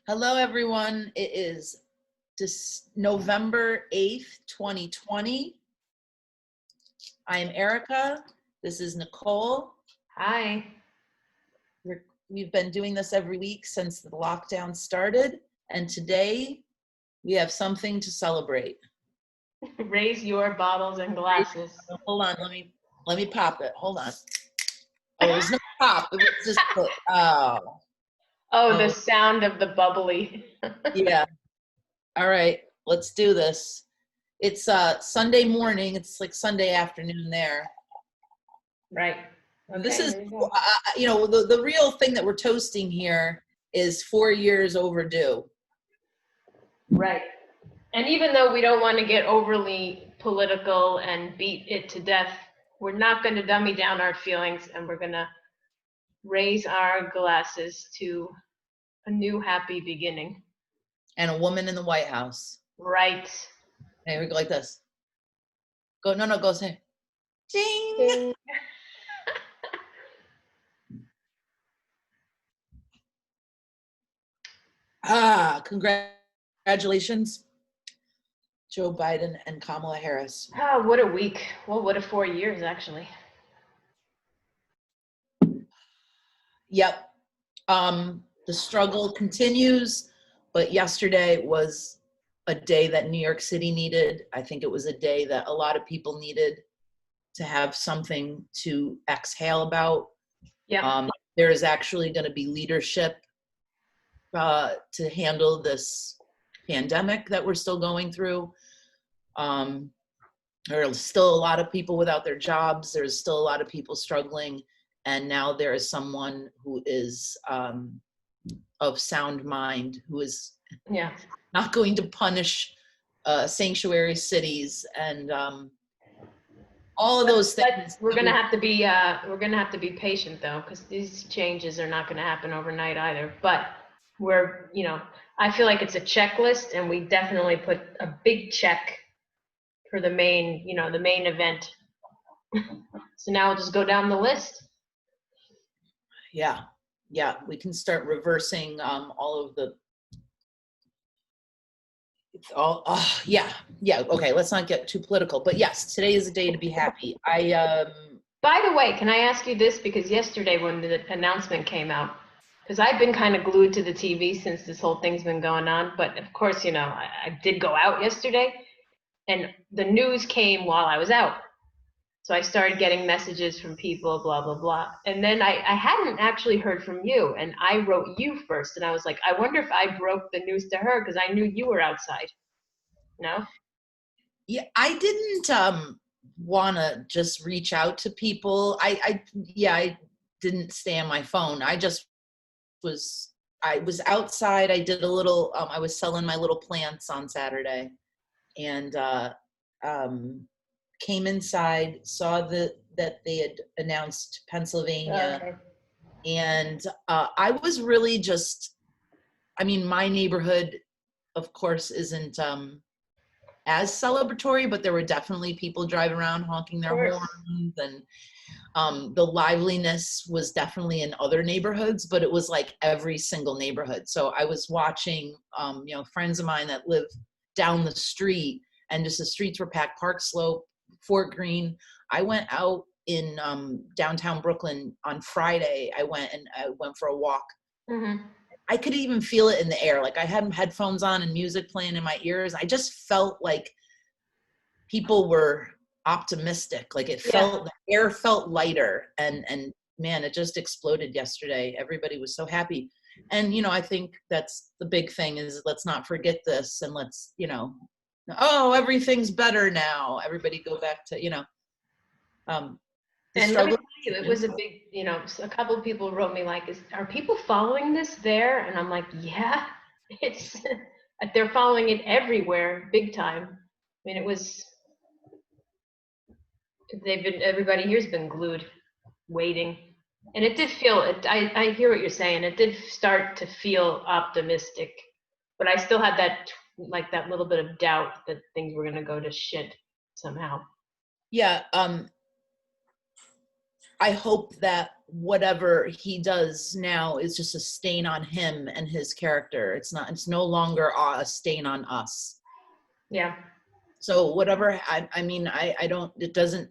Hello, everyone. It is November 8th, 2020. I am Erica. This is Nicole. Hi. We've been doing this every week since the lockdown started, and today we have something to celebrate. Raise your bottles and glasses. Hold on, let me pop it. Hold on. Oh, it was no pop. It was just the sound of the bubbly. Yeah. All right, let's do this. It's Sunday morning. It's like Sunday afternoon there. Right. Okay, this is, the real thing that we're toasting here is 4 years overdue. Right. And even though we don't want to get overly political and beat it to death, we're not going to dummy down our feelings, and we're going to raise our glasses to a new happy beginning. And a woman in the White House. Right. Hey, we go like this. Go say, ding. Ding. Congratulations, Joe Biden and Kamala Harris. Oh, what a week. Well, what a 4 years, actually. Yep. The struggle continues, but yesterday was a day that New York City needed. I think it was a day that a lot of people needed to have something to exhale about. Yeah. There is actually going to be leadership to handle this pandemic that we're still going through. There are still a lot of people without their jobs. There's still a lot of people struggling. And now there is someone who is of sound mind, who is not going to punish sanctuary cities and all of those things. We're gonna have to be patient though, because these changes are not gonna happen overnight either. But I feel like it's a checklist, and we definitely put a big check for the main event. So now we'll just go down the list. Yeah, we can start reversing all of the. Okay, let's not get too political, but yes, today is a day to be happy. By the way, can I ask you this? Because yesterday when the announcement came out, because I've been kind of glued to the TV since this whole thing's been going on, but of course, I did go out yesterday, and the news came while I was out. So I started getting messages from people, blah, blah, blah. And then I hadn't actually heard from you, and I wrote you first, and I was like, I wonder if I broke the news to her, because I knew you were outside. No? Yeah, I didn't want to just reach out to people. I didn't stay on my phone. I was outside. I did a little, I was selling my little plants on Saturday, and came inside, saw that they had announced Pennsylvania. Okay. And I was really just, my neighborhood, of course, isn't as celebratory, but there were definitely people driving around honking their horns, and the liveliness was definitely in other neighborhoods, but it was like every single neighborhood. So I was watching, friends of mine that live down the street, and just the streets were packed. Park Slope, Fort Greene. I went out in downtown Brooklyn on Friday. I went for a walk. Mm-hmm. I could even feel it in the air. Like I had headphones on and music playing in my ears. I just felt like people were optimistic. Like the air felt lighter, and man, it just exploded yesterday. Everybody was so happy. And, I think that's the big thing, is let's not forget this, and let's, everything's better now. Everybody go back to, and struggle. Let me tell you, it was a big, a couple of people wrote me like, are people following this there? And I'm like, yeah, they're following it everywhere, big time. It was, everybody here's been glued, waiting. And it did feel, I hear what you're saying. It did start to feel optimistic, but I still had that little bit of doubt that things were going to go to shit somehow. Yeah. I hope that whatever he does now is just a stain on him and his character. It's no longer a stain on us. Yeah. So whatever, I mean, I don't, it doesn't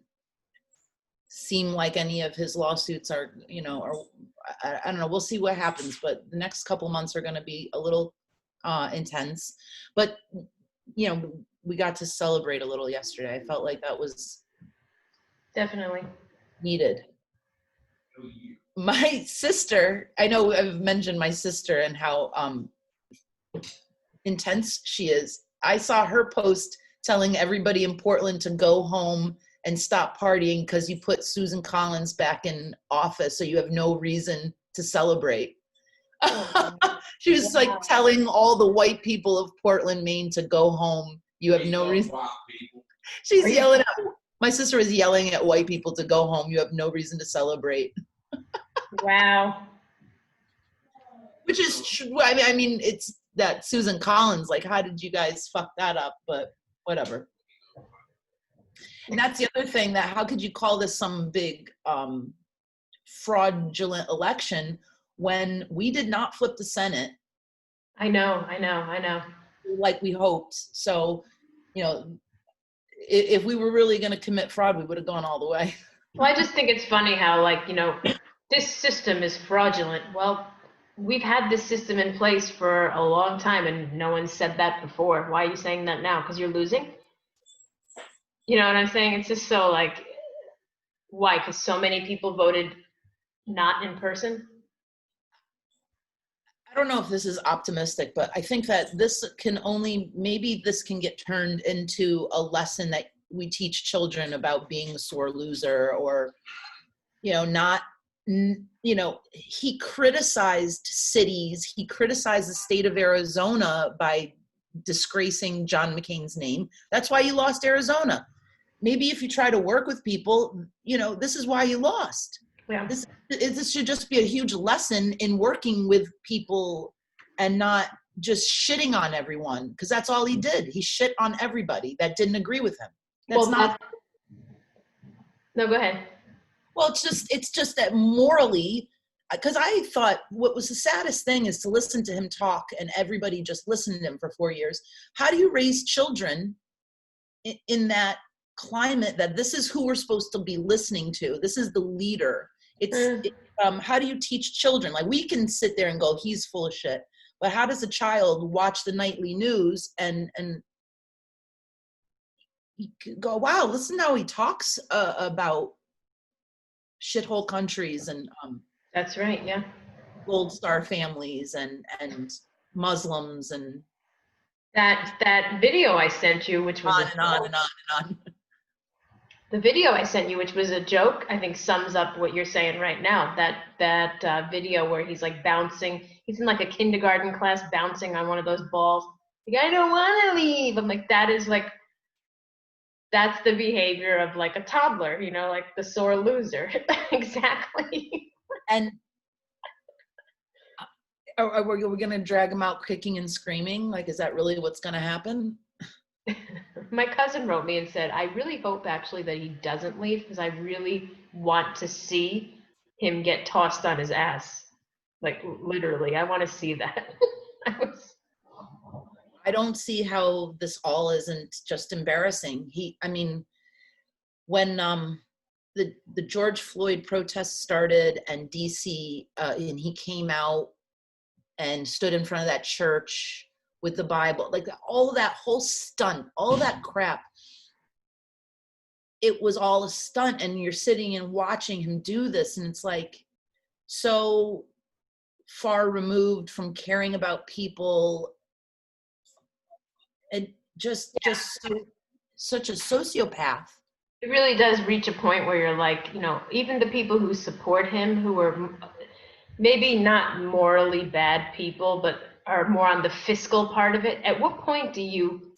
seem like any of his lawsuits are, or I don't know, we'll see what happens, but the next couple months are going to be a little intense. But, we got to celebrate a little yesterday. I felt like that was Definitely needed. My sister, I know I've mentioned my sister and how intense she is. I saw her post telling everybody in Portland to go home and stop partying because you put Susan Collins back in office, so you have no reason to celebrate. She was like telling all the white people of Portland, Maine to go home. You have no reason. She's yelling at, my sister was yelling at white people to go home. You have no reason to celebrate. Wow. Which is true. I mean, it's that Susan Collins, like, how did you guys fuck that up? But whatever. And that's the other thing, that how could you call this some big fraudulent election when we did not flip the Senate? I know. Like we hoped. So, if we were really going to commit fraud, we would have gone all the way. Well, I just think it's funny how, this system is fraudulent. Well, we've had this system in place for a long time and no one said that before. Why are you saying that now? Because you're losing? You know what I'm saying? It's just so why? Because so many people voted not in person? I don't know if this is optimistic, but I think that maybe this can get turned into a lesson that we teach children about being a sore loser, or, he criticized cities. He criticized the state of Arizona by disgracing John McCain's name. That's why you lost Arizona. Maybe if you try to work with people, this is why you lost. Yeah. This should just be a huge lesson in working with people and not just shitting on everyone, because that's all he did. He shit on everybody that didn't agree with him. No, go ahead. Well, it's just that morally, because I thought what was the saddest thing is to listen to him talk and everybody just listened to him for 4 years. How do you raise children in that climate that this is who we're supposed to be listening to? This is the leader. How do you teach children? Like, we can sit there and go, he's full of shit. But how does a child watch the nightly news and go, wow, listen how he talks about shithole countries and that's right, yeah. gold star families and Muslims and that video I sent you, which was on and on and on and on. The video I sent you, which was a joke, I think sums up what you're saying right now. That video where he's like bouncing, he's in like a kindergarten class bouncing on one of those balls. Like, I don't want to leave. I'm like, that's the behavior of like a toddler, like the sore loser. Exactly. And are we going to drag him out kicking and screaming? Like, is that really what's going to happen? My cousin wrote me and said, I really hope actually that he doesn't leave, because I really want to see him get tossed on his ass. Like, literally, I want to see that. I don't see how this all isn't just embarrassing. When the George Floyd protests started and DC, and he came out and stood in front of that church with the Bible, like all of that whole stunt, all of that crap, it was all a stunt. And you're sitting and watching him do this, and it's like so far removed from caring about people, and just such a sociopath. It really does reach a point where you're like, even the people who support him, who are maybe not morally bad people, but are more on the fiscal part of it, at what point do you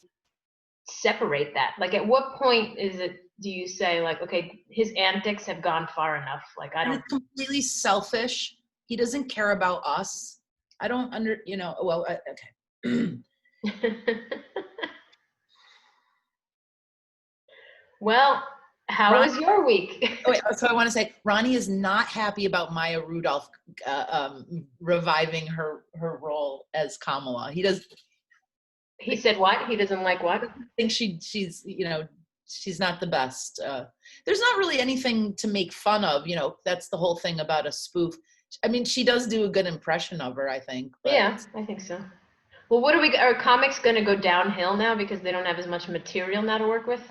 separate that? Like, at what point do you say, like, okay, his antics have gone far enough? Like, I don't. It's completely selfish. He doesn't care about us. I don't okay. Well, How was your week? Oh, wait, so I want to say Ronnie is not happy about Maya Rudolph reviving her role as Kamala. He does He said what? He doesn't like what? think she's she's not the best. There's not really anything to make fun of. That's the whole thing about a spoof. I mean, she does do a good impression of her, I think. But Yeah, I think so. Well, are comics going to go downhill now because they don't have as much material now to work with?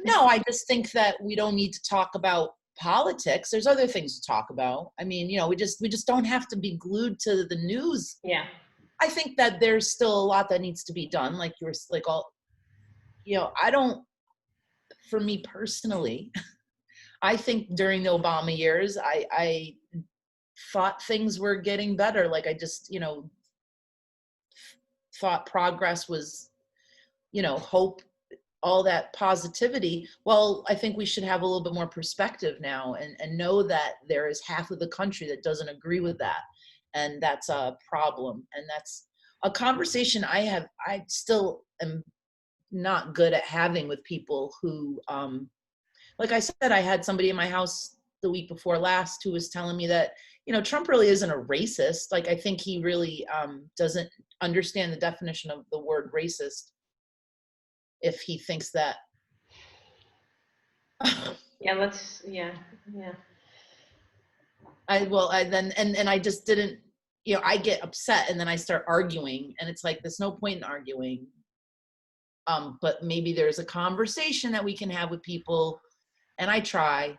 no, I just think that we don't need to talk about politics. There's other things to talk about. I mean, we just don't have to be glued to the news. Yeah. I think that there's still a lot that needs to be done. Like you were like all, I don't, for me personally, I think during the Obama years, I thought things were getting better. Like I just, thought progress was, hope, all that positivity. Well, I think we should have a little bit more perspective now and know that there is half of the country that doesn't agree with that. And that's a problem. And that's a conversation I still am not good at having with people who, like I said, I had somebody in my house the week before last who was telling me that, Trump really isn't a racist. Like, I think he really doesn't understand the definition of the word racist if he thinks that. Yeah. I just didn't, I get upset and then I start arguing and it's like, there's no point in arguing. But maybe there's a conversation that we can have with people, and I try.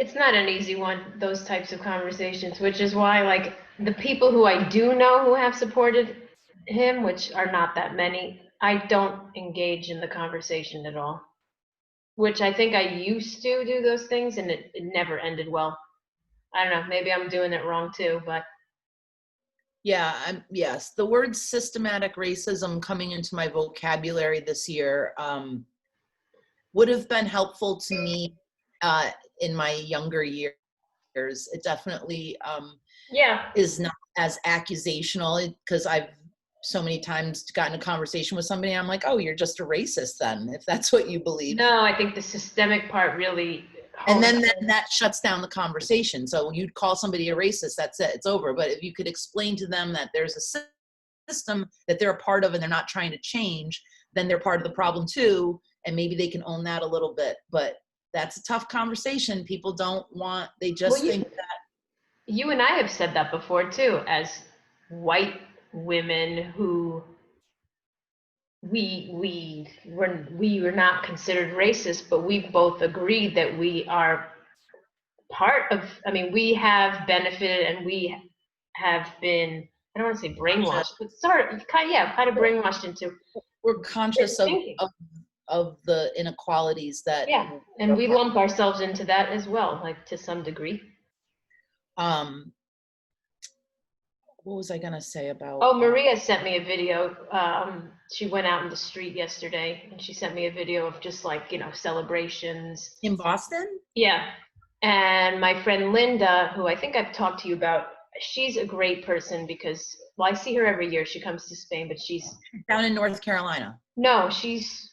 It's not an easy one, those types of conversations, which is why, like, the people who I do know who have supported him, which are not that many, I don't engage in the conversation at all. Which I think I used to do those things, and it never ended well. I don't know, maybe I'm doing it wrong too, but. Yeah, yes. The word systematic racism coming into my vocabulary this year would have been helpful to me in my younger years. It definitely is not as accusational because I've so many times gotten a conversation with somebody. I'm like, oh, you're just a racist then, if that's what you believe. No, I think the systemic part really. And then that shuts down the conversation. So you'd call somebody a racist, that's it, it's over. But if you could explain to them that there's a system that they're a part of and they're not trying to change, then they're part of the problem too. And maybe they can own that a little bit. But that's a tough conversation. People don't want, they just think that. You and I have said that before too, as white women who we were not considered racist, but we've both agreed that we are part of, I mean, we have benefited and we have been, I don't want to say brainwashed, but kind of brainwashed into. We're conscious of the inequalities that. Yeah, and we lump ourselves into that as well, like to some degree. What was I gonna say about? Oh, Maria sent me a video. She went out in the street yesterday and she sent me a video of just like, celebrations. In Boston? Yeah. And my friend Linda, who I think I've talked to you about, she's a great person because, well, I see her every year. She comes to Spain, but she's down in North Carolina. No, she's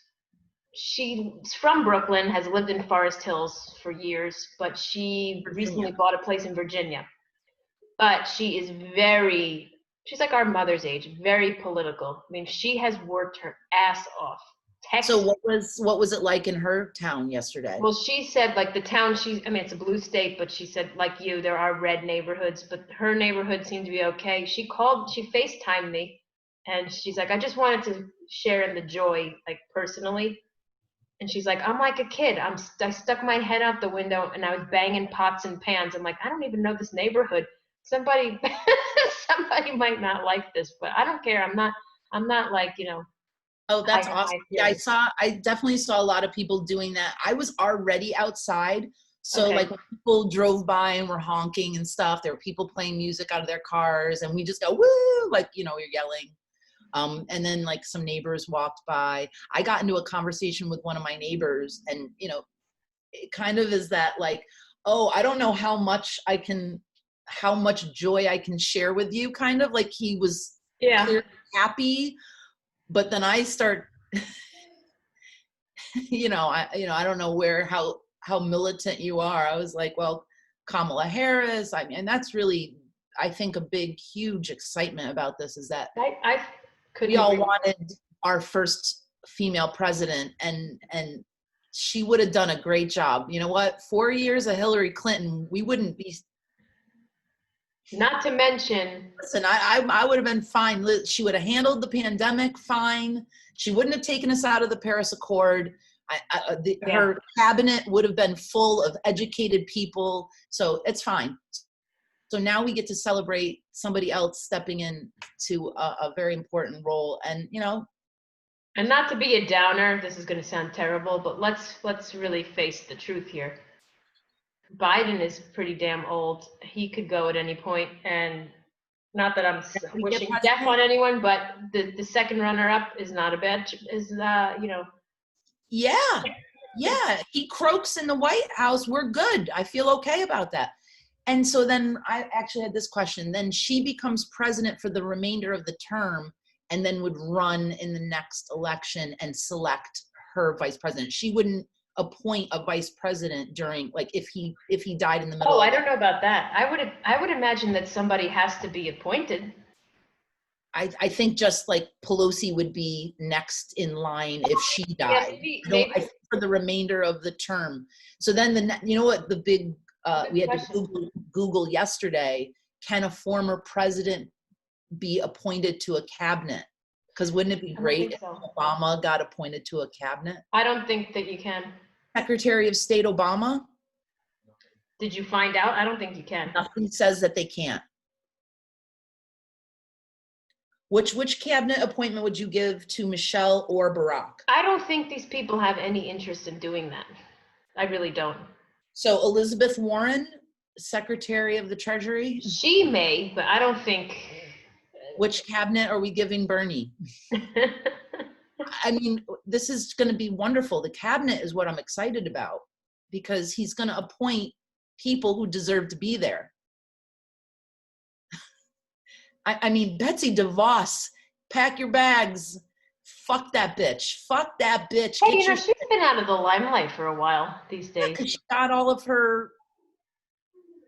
from Brooklyn, has lived in Forest Hills for years, but she recently bought a place in Virginia. But she's like our mother's age, very political. I mean, she has worked her ass off. So what was it like in her town yesterday? Well, she said like the town it's a blue state, but she said like there are red neighborhoods, but her neighborhood seemed to be okay. She FaceTimed me and she's like, I just wanted to share in the joy, like personally. And she's like, I'm like a kid. I stuck my head out the window and I was banging pots and pans. I'm like, I don't even know this neighborhood. Somebody might not like this, but I don't care. I'm not like, Oh, that's awesome. Yeah, I definitely saw a lot of people doing that. I was already outside. So like when people drove by and were honking and stuff, there were people playing music out of their cars and we just go, woo, like, you're yelling. And then like some neighbors walked by. I got into a conversation with one of my neighbors and, it kind of is that like, oh, I don't know how much joy I can share with you, kind of like he was clearly happy. But then I start I don't know how militant you are. I was like, well, Kamala Harris. I mean, and that's really, I think, a big, huge excitement about this is that I couldn't we all agree. wanted our first female president, and she would have done a great job. You know what? 4 years of Hillary Clinton, we wouldn't be. Not to mention, Listen, I would have been fine. She would have handled the pandemic fine. She wouldn't have taken us out of the Paris Accord. Her cabinet would have been full of educated people. So it's fine. So now we get to celebrate somebody else stepping in to a very important role. And, and not to be a downer, this is going to sound terrible, but let's really face the truth here. Biden is pretty damn old. He could go at any point, and not that I'm wishing death on anyone, but the second runner-up is not a bad, Yeah, he croaks in the White House. We're good. I feel okay about that. And so then I actually had this question. Then she becomes president for the remainder of the term and then would run in the next election and select her vice president. She wouldn't appoint a vice president during, like, if he died in the middle. Oh, I don't know about that. I would imagine that somebody has to be appointed. I think just like Pelosi would be next in line if she died. Yeah, maybe. For the remainder of the term. So then you know what the big we had to Google yesterday, can a former president be appointed to a cabinet? Because wouldn't it be great if Obama got appointed to a cabinet? I don't think that you can. Secretary of State Obama? Did you find out? I don't think you can. Nothing says that they can't. Which cabinet appointment would you give to Michelle or Barack? I don't think these people have any interest in doing that. I really don't. So Elizabeth Warren, Secretary of the Treasury? She may, but I don't think. Which cabinet are we giving Bernie? I mean, this is going to be wonderful. The cabinet is what I'm excited about because he's going to appoint people who deserve to be there. I mean, Betsy DeVos, pack your bags. Fuck that bitch. Fuck that bitch. Hey, she's been out of the limelight for a while these days. Because she got all of her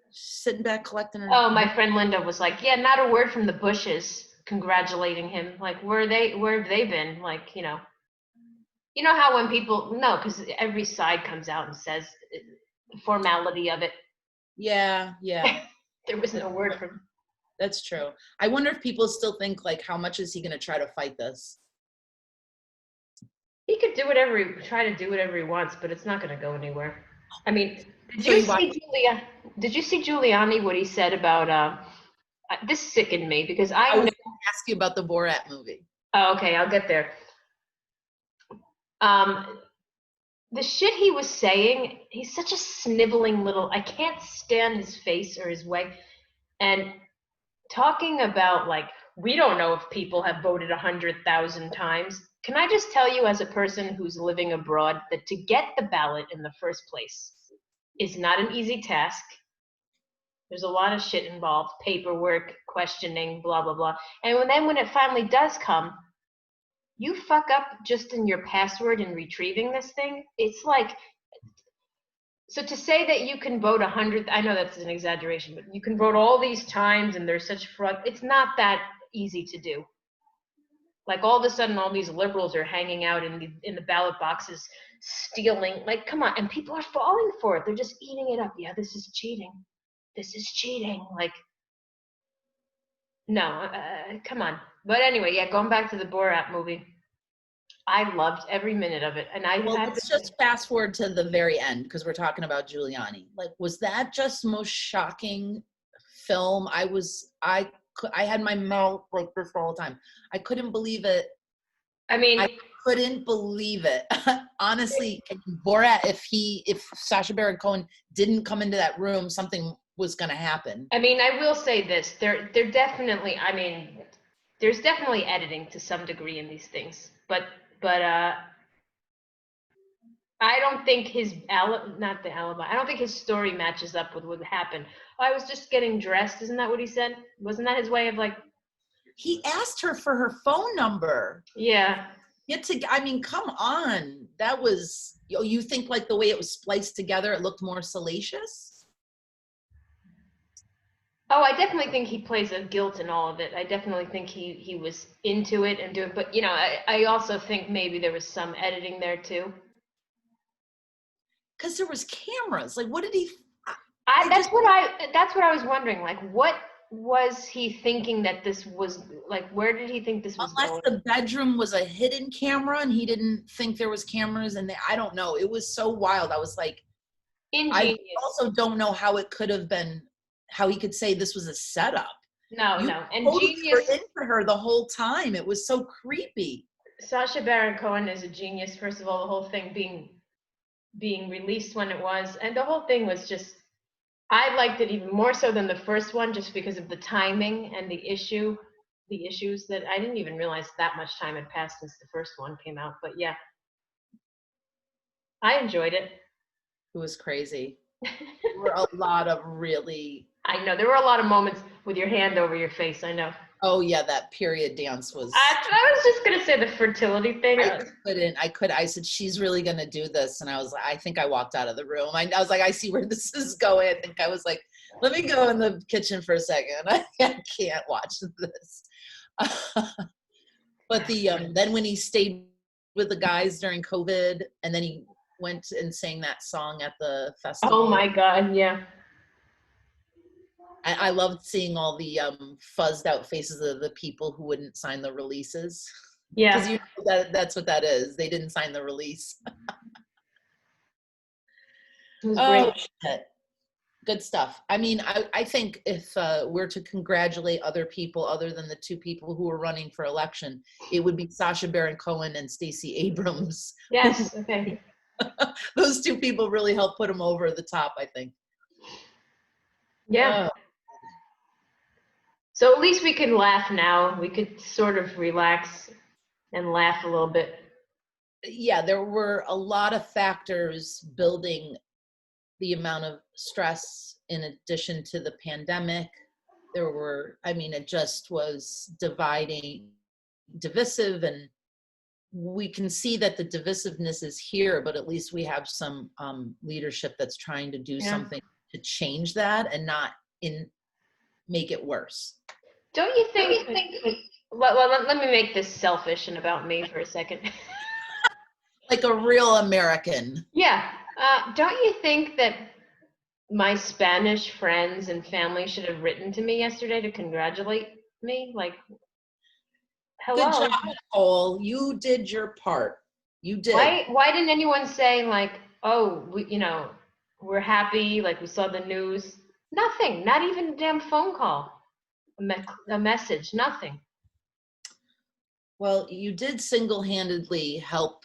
sitting back collecting her. Oh, my friend Linda was like, yeah, not a word from the Bushes congratulating him. Like, where have they been? Like, you know how when people, no, because every side comes out and says the formality of it. Yeah. There was no word from. That's true. I wonder if people still think, like, how much is he going to try to fight this? He could try to do whatever he wants, but it's not going to go anywhere. I mean, did you see Giuliani, what he said about, this sickened me because I was going to ask you about the Borat movie. Oh, okay, I'll get there. The shit he was saying, he's such a sniveling little, I can't stand his face or his way. And talking about, like, we don't know if people have voted 100,000 times. Can I just tell you, as a person who's living abroad, that to get the ballot in the first place is not an easy task. There's a lot of shit involved, paperwork, questioning, blah, blah, blah. And then when it finally does come, you fuck up just in your password and retrieving this thing. It's like, so to say that you can vote 100, I know that's an exaggeration, but you can vote all these times and there's such fraud. It's not that easy to do. Like, all of a sudden, all these liberals are hanging out in the ballot boxes, stealing. Like, come on. And people are falling for it. They're just eating it up. Yeah, this is cheating. This is cheating. Like, no, come on. But anyway, yeah, going back to the Borat movie, I loved every minute of it. And let's just fast forward to the very end, because we're talking about Giuliani. Like, was that just the most shocking film? I had my mouth like this all the time. I couldn't believe it. I couldn't believe it. Honestly, Borat, if Sacha Baron Cohen didn't come into that room, something was going to happen. I mean, I will say this. They're definitely, I mean, there's definitely editing to some degree in these things. But I don't think I don't think his story matches up with what happened. I was just getting dressed. Isn't that what he said? Wasn't that his way of, like? He asked her for her phone number. Yeah. I mean, come on. That was, you think like the way it was spliced together, it looked more salacious? Oh, I definitely think he plays a guilt in all of it. I definitely think he was into it and doing, but I also think maybe there was some editing there too. Because there was cameras. Like, what did he? That's what I was wondering. Like, what was he thinking that this was like? Where did he think this was Unless going? the bedroom was a hidden camera and he didn't think there was cameras, and I don't know. It was so wild. I was like, I Ingenious. also don't know how it could have been. How he could say this was a setup. No, You no, and totally were genius. into her the whole time. It was so creepy. Sacha Baron Cohen is a genius. First of all, the whole thing being released when it was, and the whole thing was just. I liked it even more so than the first one, just because of the timing and the issues that I didn't even realize that much time had passed since the first one came out. But yeah, I enjoyed it. It was crazy. There were a lot of really. I know there were a lot of moments with your hand over your face. I know. Oh yeah, that period dance was. I was just gonna say the fertility thing. I said, she's really going to do this. And I think I walked out of the room. I was like, I see where this is going. I think I was like, let me go in the kitchen for a second. I can't watch this. But then when he stayed with the guys during COVID, and then he went and sang that song at the festival. Oh my God. Yeah. I loved seeing all the fuzzed out faces of the people who wouldn't sign the releases. Yeah. Because that's what that is. They didn't sign the release. It was great. Shit. Good stuff. I mean, I think if we're to congratulate other people other than the two people who are running for election, it would be Sacha Baron Cohen and Stacey Abrams. Yes. Okay. Those two people really helped put him over the top, I think. Yeah. So at least we can laugh now. We could sort of relax and laugh a little bit. Yeah, there were a lot of factors building the amount of stress in addition to the pandemic. It just was divisive, and we can see that the divisiveness is here, but at least we have some leadership that's trying to do something to change that and not make it worse. Don't you think? Let me make this selfish and about me for a second. Like a real American. Yeah. Don't you think that my Spanish friends and family should have written to me yesterday to congratulate me? Like, hello. Good job, Nicole. You did your part. You did. Why didn't anyone say like, oh, we're happy, like we saw the news? Nothing. Not even a damn phone call. A message. Nothing. Well, you did single-handedly help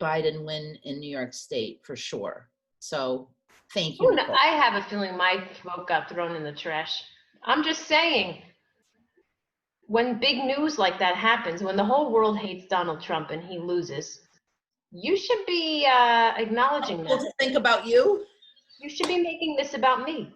Biden win in New York State for sure. So thank you, Nicole. I have a feeling my vote got thrown in the trash. I'm just saying, when big news like that happens, when the whole world hates Donald Trump and he loses, you should be acknowledging that. To think about you? You should be making this about me.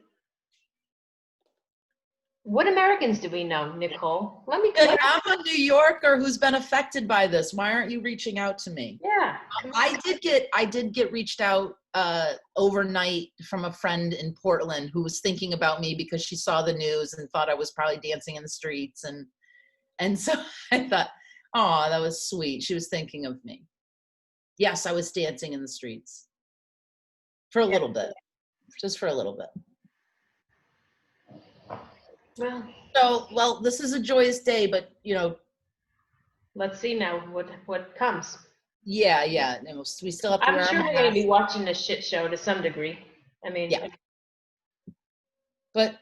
What Americans do we know, Nicole? Let me I'm a New Yorker who's been affected by this. Why aren't you reaching out to me? Yeah. I did get reached out overnight from a friend in Portland who was thinking about me because she saw the news and thought I was probably dancing in the streets, and so I thought, oh, that was sweet. She was thinking of me. Yes, I was dancing in the streets for a little bit, just for a little bit. Well, this is a joyous day, but let's see now what comes. Yeah. We still have to wear. I'm sure we're going to be watching this shit show to some degree. I mean, yeah. But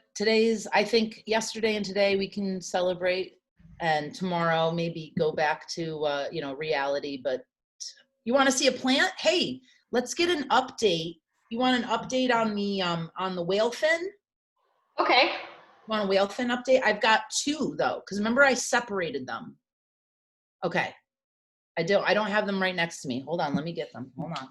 I think yesterday and today we can celebrate, and tomorrow maybe go back to reality. But you want to see a plant? Hey, let's get an update. You want an update on the whale fin? Okay. Want a whale fin update? I've got two though, because remember I separated them. Okay. I don't have them right next to me. Hold on, let me get them. Hold on.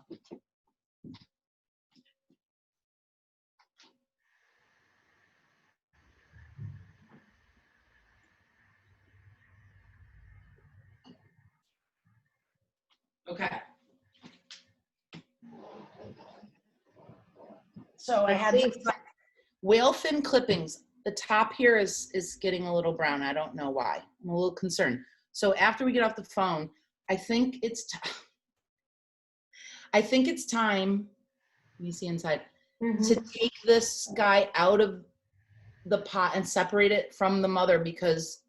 Okay. So I Let's had see. whale fin clippings. The top here is getting a little brown. I don't know why. I'm a little concerned. So after we get off the phone, I think it's time. Let me see inside. To take this guy out of the pot and separate it from the mother, because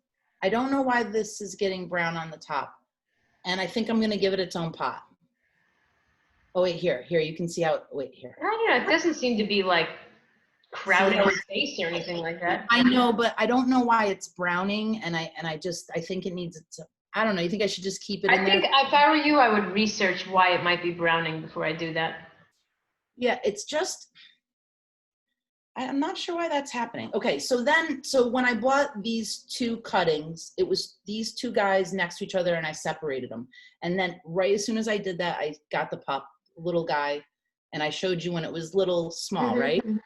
I don't know why this is getting brown on the top. And I think I'm going to give it its own pot. Oh, wait, here, you can see how, wait, here. I don't know. It doesn't seem to be like crowding his face or anything like that. I know, but I don't know why it's browning, and I think it needs it to, I don't know. You think I should just keep it in there? I think if I were you, I would research why it might be browning before I do that. Yeah, it's just, I'm not sure why that's happening. Okay, so when I bought these two cuttings, it was these two guys next to each other, and I separated them. And then right as soon as I did that, I got the little guy, and I showed you when it was little small, right? And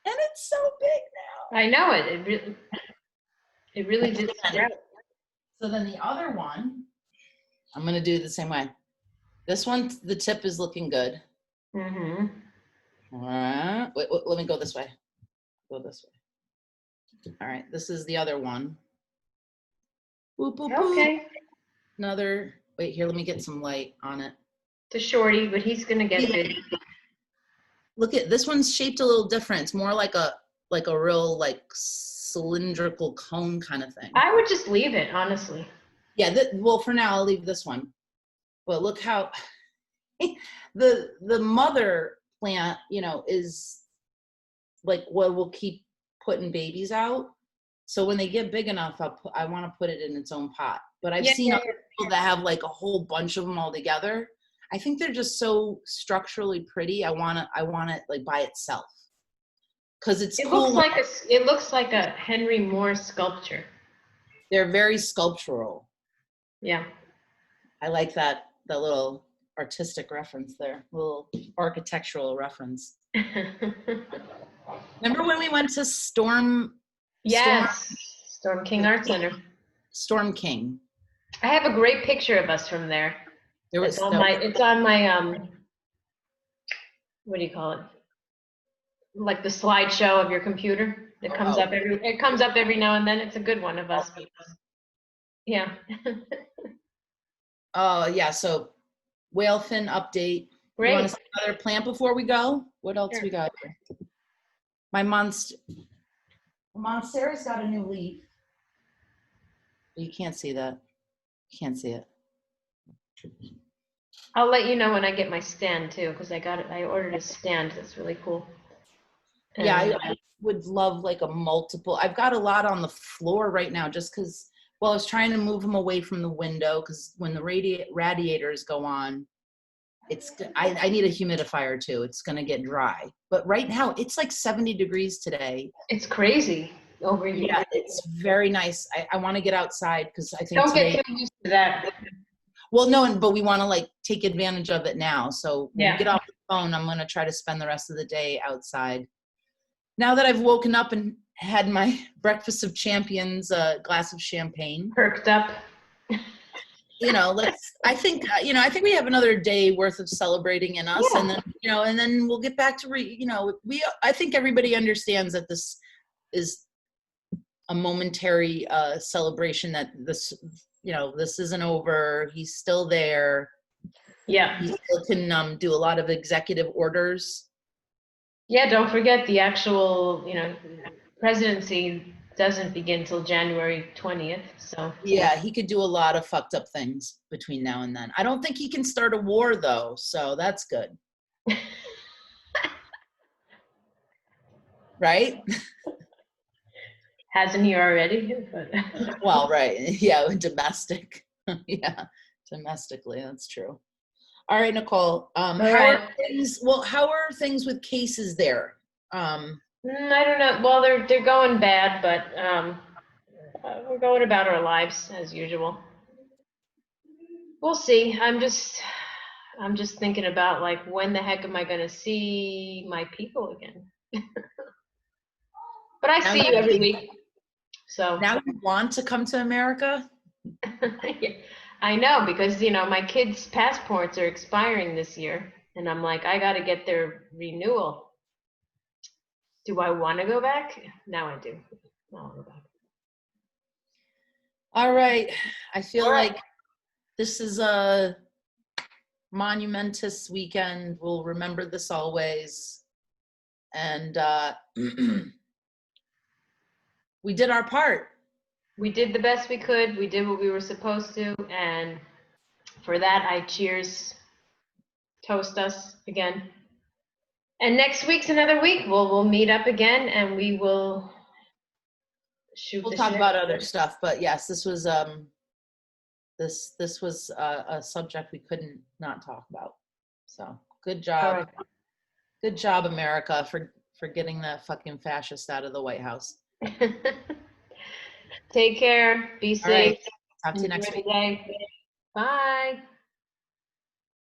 it's so big now. I know it. It really did sprout. So then the other one, I'm gonna do the same way. This one, the tip is looking good. All right. Wait, let me go this way. Go this way. All right. This is the other one. Boop, boop, boop. Okay. Another. Wait here. Let me get some light on it. It's a shorty, but he's gonna get big. Look at this one's shaped a little different. It's more like a real like cylindrical cone kind of thing. I would just leave it, honestly. Yeah. Well, for now, I'll leave this one. But look how the mother plant, is like what will keep putting babies out. So when they get big enough, I want to put it in its own pot. But I've seen other people that have like a whole bunch of them all together. I think they're just so structurally pretty. I want it like by itself, because it's cool. It looks like a Henry Moore sculpture. They're very sculptural. Yeah. I like that little artistic reference there, little architectural reference. Remember when we went to Storm? Yes, Storm King Art Center. Storm King. I have a great picture of us from there. It's on my what do you call it? Like the slideshow of your computer. It comes up every now and then. It's a good one of us. Yeah. Oh yeah. So whale fin update. Great. You want to see another plant before we go? What else we got here? My Monstera's got a new leaf. You can't see that. You can't see it. I'll let you know when I get my stand too, because I ordered a stand. That's really cool. And yeah, I would love like a multiple. I've got a lot on the floor right now just because, I was trying to move them away from the window because when the radiators go on, I need a humidifier too. It's going to get dry. But right now it's like 70 degrees today. It's crazy over here. Yeah, it's very nice. I want to get outside because I think don't get too used to that. Well, no, but we want to like take advantage of it now. So when we get off the phone, I'm going to try to spend the rest of the day outside. Now that I've woken up and had my breakfast of champions, glass of champagne. Perked up. I think we have another day worth of celebrating in us. And then, and then we'll get back to, I think everybody understands that this is a momentary celebration, that this isn't over. He's still there. Yeah. He still can do a lot of executive orders. Yeah, don't forget the actual, presidency doesn't begin till January 20th. So yeah, he could do a lot of fucked up things between now and then. I don't think he can start a war though, so that's good. Right? Hasn't he already? Well, right. Yeah, domestic. Yeah, domestically, that's true. All right, Nicole. How are things with cases there? I don't know. Well, they're going bad, but we're going about our lives as usual. We'll see. I'm just thinking about like, when the heck am I going to see my people again? But I see you every week. So now you want to come to America? yeah. I know, because my kids' passports are expiring this year, and I'm like, I got to get their renewal. Do I want to go back? Now I do. I'll go back. All right. I feel All right. like this is a monumentous weekend. We'll remember this always. And we did our part. We did the best we could. We did what we were supposed to. And for that, I toast us again. And next week's another week. We'll meet up again, and we will shoot. We'll talk about other stuff, but yes, this was this was a subject we couldn't not talk about. So good job. All right. Good job, America, for getting that fucking fascist out of the White House. Take care. Be safe. Right. Talk to you next week. Bye.